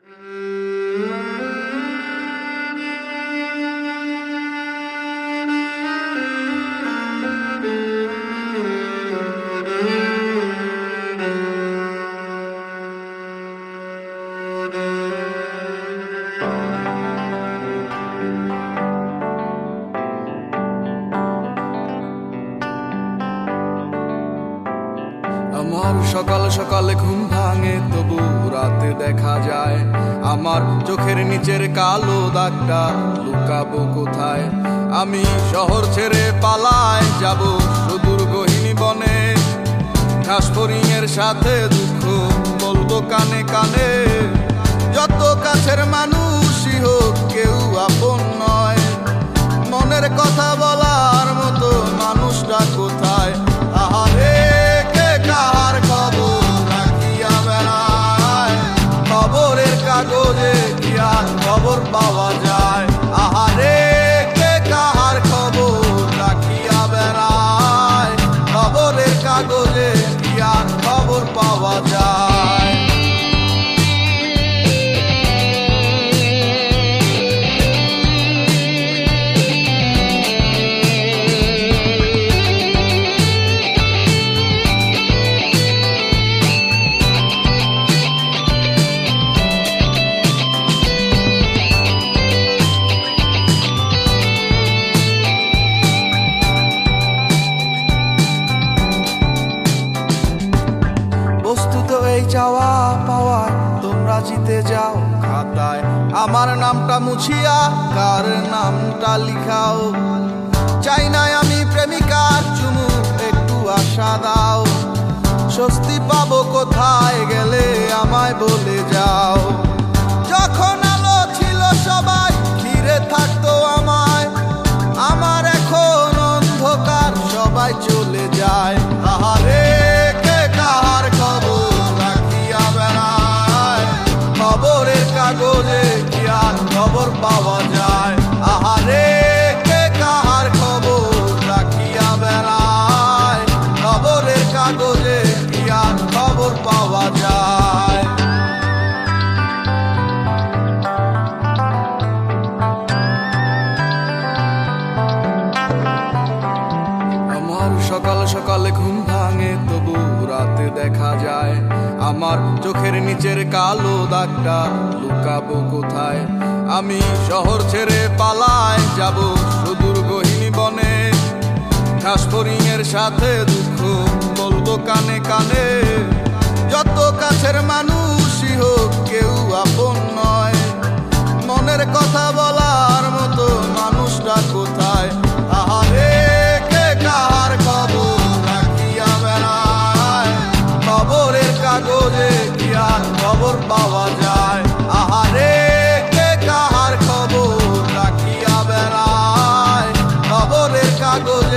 আমার সকাল সকালে ঘুম ভাঙে, তবু রাতে দেখা যায় আমার চোখের নিচের কালো দাগটা লুকাবো কোথায়। আমি শহর ছেড়ে পালায় যাব সুদূর গহীন বনে, ঘাসফড়িংয়ের সাথে দুঃখ বলবো কানে কানে। যত কাছের মানুষই হোক কেউ আপন নয়, মনের কথা বলার মতো মানুষটা কোথায়। আহারে কাহার খবর রাখিয়া বেড়ায়, খবরের কাগজে কি আর খবর পাওয়া যায়। আহারে কে কাহার খবর রাখিয়া বেড়ায়, খবরের কাগজে কি আর খবর পাওয়া যায়। বস্তুত এই চাওয়া পাওয়ায় তোমরা জিতে যাও খাতায়, আমার নামটা মুছিয়া কার নামটা লিখাও। চাই নাই আমি প্রেমিকার চুমু, একটু আশা দাও। স্বস্তি পাবো কোথায় গেলে আমায় বলে যাও। যখন আলো ছিল সবাই ঘিরে থাকতো আমায়, আমার এখন অন্ধকার সবাই চলে যায়। আহারে কাগজে কি আর খবর পাওয়া যায়। আহারে কে কাহার খবর রাখিয়া বেড়ায়, খবরের কাগজে কি আর খবর পাওয়া যায়। আমার সকাল সকালে ঘুম ভাঙে, তবু রাতে দেখা যায় আমার চোখের নিচের কালো দাগটা লুকাবো কোথায়। আমি শহর ছেড়ে পালায় যাব সুদূর গহীন বনে, ঘাসফড়িংয়ের সাথে দুঃখ বলবো কানে কানে। যত কাছের মানুষই হোক কেউ আপন নয়, মনের কথা বলার মতো মানুষটা কোথায়। আহারে কে কাহার খবর রাখিয়া বেড়ায়, খবরের কাগজে কি আর খবর পাওয়া যায়। আহারে কে কাহার খবর রাখিয়া বেড়ায়, খবরের কাগজে